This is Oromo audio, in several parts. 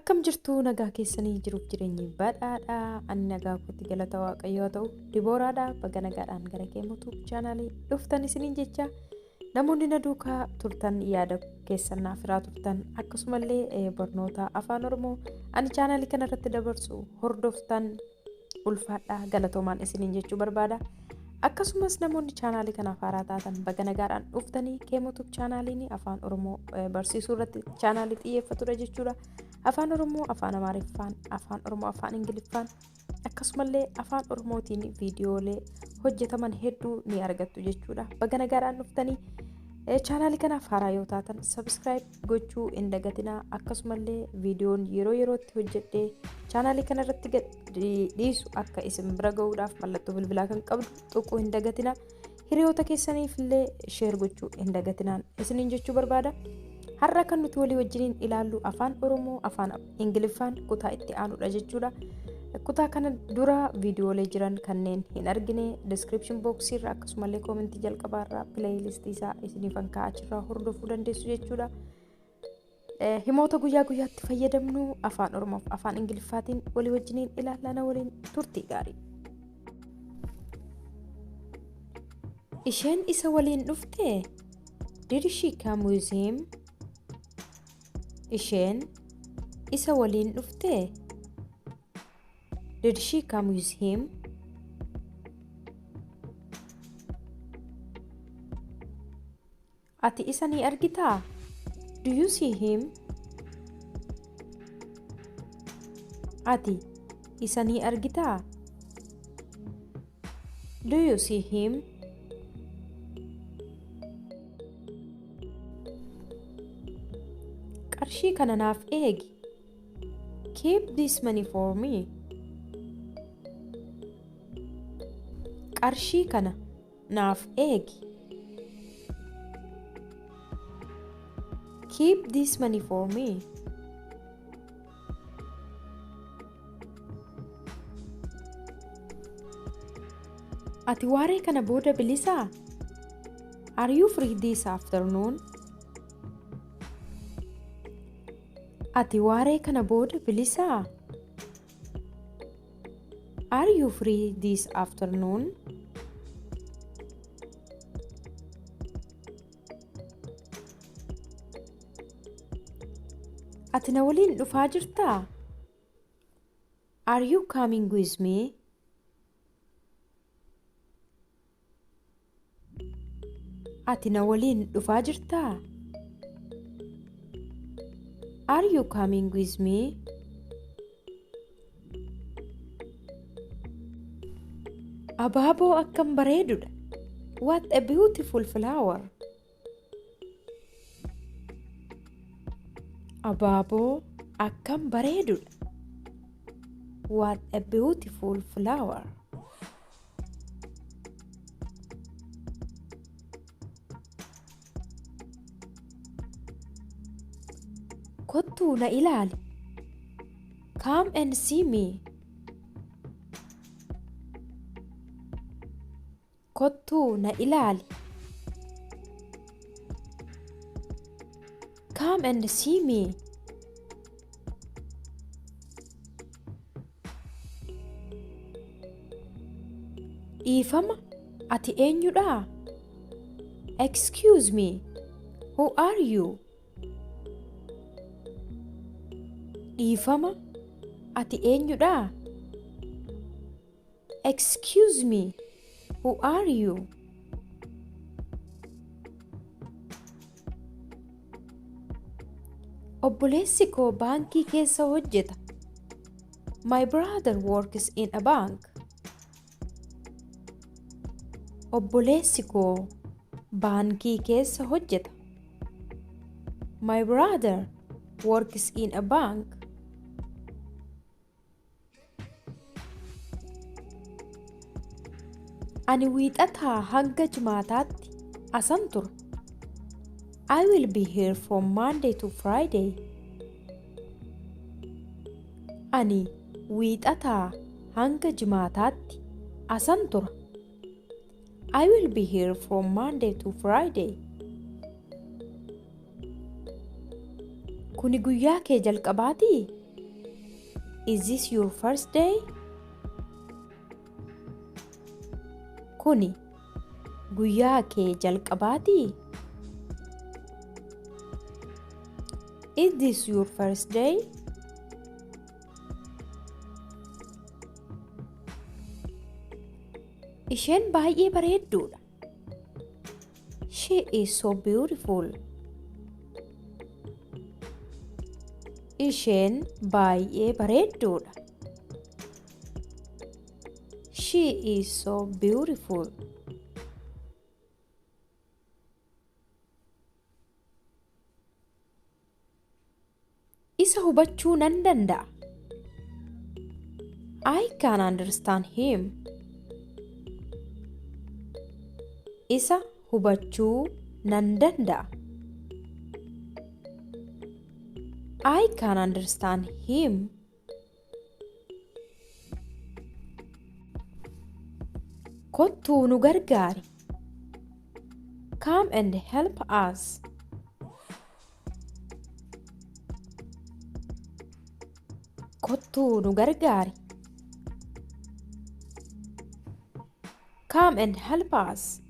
Akkam jirtu nagaa keessanii jiruuf jireenyi badhaadhaa ani nagaa kootti galata waaqayyoo ta'u Dibooraadhaa baga nagaadhaan gara keemutu chaanaalii dhuftan isiniin jecha namoonni na duukaa turtan yaada keessan naaf firaa turtan akkasumallee barnoota afaan oromoo ani chaanaalii kanarratti dabarsu hordoftan ulfaadhaa galatoomaan isiniin jechuu barbaada. Akkasumas namoonni chaanaalii kanaaf haaraa taatan baga nagaadhaan dhuftanii keemutu chaanaaliin afaan oromoo barsiisuu irratti chaanaalii xiyyeeffatudha jechuudha. Afaan oromoo afaan amaariffaan afaan oromoo afaan ingiliffaan akkasumallee afaan oromootiin viidiyoolee hojjetaman hedduu ni argattu jechuudha. Baga nagaadhaan dhuftanii chaanaalii kanaaf haaraa yoo taatan subscribe gochuu hin dagatinaa. Akkasumallee viidiyoon yeroo yerootti hojjedhee chaanaalii kanarratti dhiisu akka isin bira ga'uudhaaf mallattoo bilbilaa kan qabdu tuquu hin dagatinaa. Hiriyoota keessaniif illee sheer gochuu hin dagatinaan isiniin jechuu barbaada. Har'a kan nuti walii wajjiniin ilaallu afaan oromoo afaan ingiliffaan kutaa itti aanudha jechuudha. Kutaa kana dura viidiyoolee jiran kanneen hin argine description box irra akkasumallee koomentii jalqabaarraa playlist isaa isiniif kaa'aa achirraa hordofuu dandeessu jechuudha. Himoota guyyaa guyyaatti fayyadamnu afaan oromoof afaan ingiliffaatiin walii wajjiniin ilaallana waliin turtii gaarii. Isheen isa waliin dhufte? Did she come with him? Isheen isa waliin dhufte? Did she come with him? Ati isa ni argitaa? Do you see him? Ati isa ni argitaa? Do you see him? Qarshii kana naaf eegi. Keep this money for me. Qarshii kana naaf eegi. Keep this money for me. Ati waaree kana booda bilisaa? Are you free this afternoon? Ati waaree kana booda bilisaa? Are you free this afternoon? Ati na waliin dhufaa jirtaa? Are you coming with me? Ati na waliin dhufaa jirtaa? Are you coming with me? Abaaboo akkam bareedudha. What a beautiful flower. Abaaboo akkam bareedudha. What a beautiful flower. Kottuu na ilaali. Come and see me. Kottuu na ilaali. Come and see me. Dhiifama, ati eenyudha? Excuse me, who are you? Dhiifama, ati eenyudha? Excuse me, who are you? Obboleessi koo baankii keessa hojjeta. My brother works in a bank. Obboleessi koo baankii keessa hojjeta. My brother works in a bank. Ani wiixataa hanga jimaataatti asan tura. I will be here from Monday to Friday. Ani wiixataa hanga jimaataatti asan tura. I will be here from Monday to Friday. Kuni guyyaa kee jalqabaatii? Is this your first day? Kuni guyyaa kee jalqabaatii? Is this your first day? Isheen baay'ee bareedduudha. She is so beautiful. Isheen baay'ee bareedduudha. She is so beautiful. Isa hubachuu nan danda'a. I can understand him. Isa hubachuu nan danda'a. I can understand him. Kottuu nu gargaari. Come and help us. Kottuu nu gargaari. Come and help us.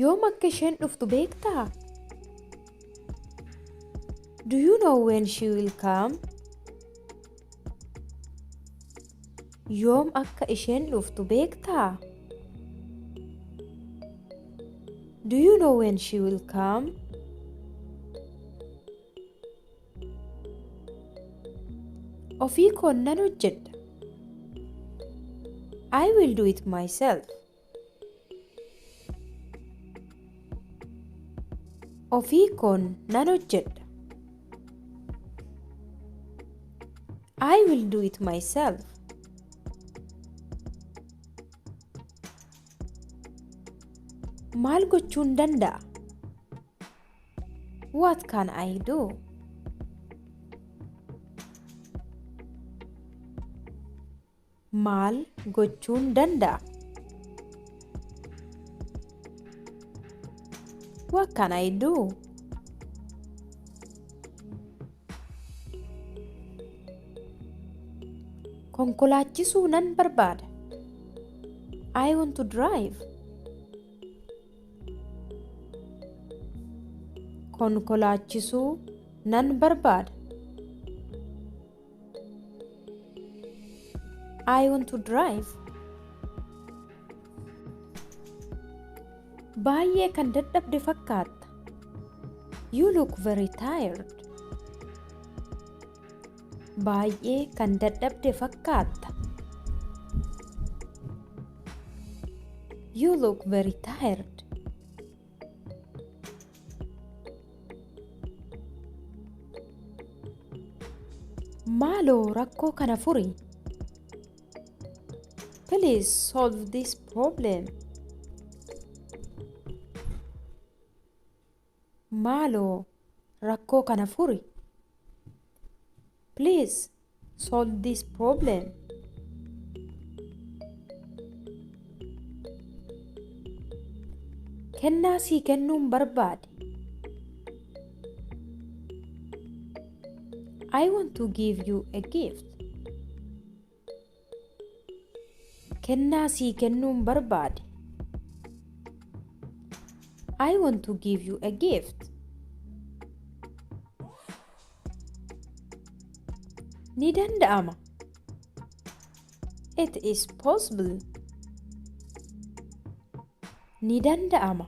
Yoom akka isheen dhuftu beektaa? Do you know when she will come? Yoom akka isheen dhuftu beektaa? Do you know when she will come? Ofii koon nan hojjedha. I will do it myself. Ofii koon nan hojjedha. I will do it myself. Maal gochuun danda'a? What can I do? Maal gochuun danda'a? What can I do? Konkolaachisuu nan barbaada. I want to drive. Konkolaachisuu nan barbaada. I want to drive. Baay'ee kan dadhabde fakkaata. You look very tired. Baay'ee kan dadhabde fakkaata. You look very tired. Maaloo rakkoo kana furi. Please solve this problem. Maaloo rakkoo kana furi. Please solve this problem. Kennaa sii kennuun barbaade. I want to give you a gift. Kennaa sii kennuun barbaade. I want to give you a gift. Ni danda'ama. It is possible. Ni danda'ama.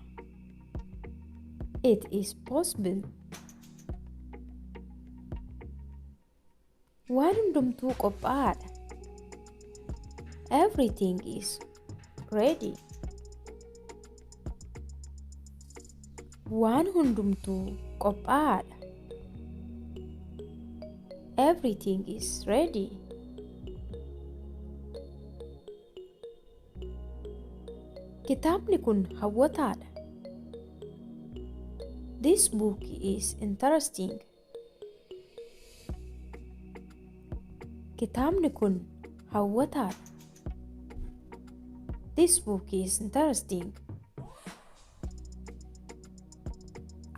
It is possible. Waan hundumtuu qophaa'aadha. Everything is ready. Waan hundumtuu qophaa'aadha. Everything is ready. Kitaabni kun hawwataadha. This book is interesting. Kitaabni kun hawwataadha. This book is interesting.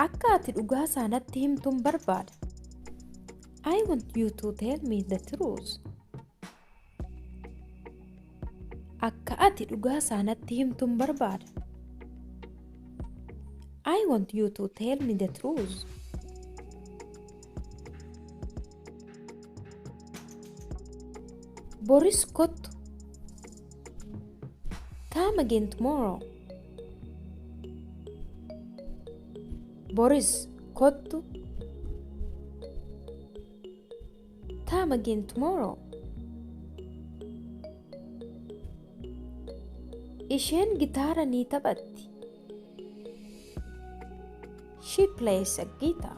Akka ati dhugaa isaanatti himtuun barbaada. I want you to tell me the truth. Akka ati dhugaa isaanatti himtuun barbaada. I want you to tell me the truth. Boris kottu. Come again tomorrow. Boris kottu. Come again tomorrow. Isheen gitaara ni taphatti. She plays a guitar.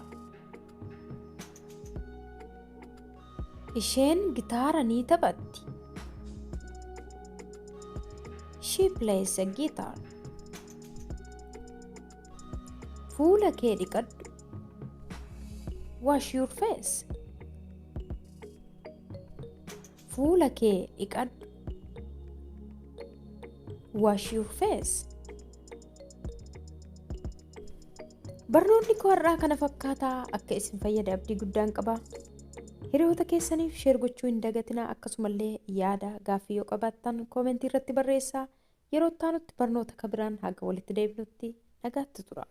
Isheen gitaara ni taphatti. She plays a guitar. Fuula kee dhiqadhu. Wash your face. Fuula kee dhiqadhu. Wash your face. Barnoonni koo har'aa kana fakkaataa akka isin fayyade abdii guddaan qaba. Hiriyoota keessaniif sheer gochuu hin dagatinaa. Akkasumallee yaada gaaffii yoo qabaattan koomentii irratti barreessaa. Yeroo itti aanutti barnoota kabiraan haga walitti deebinutti nagaatti tura.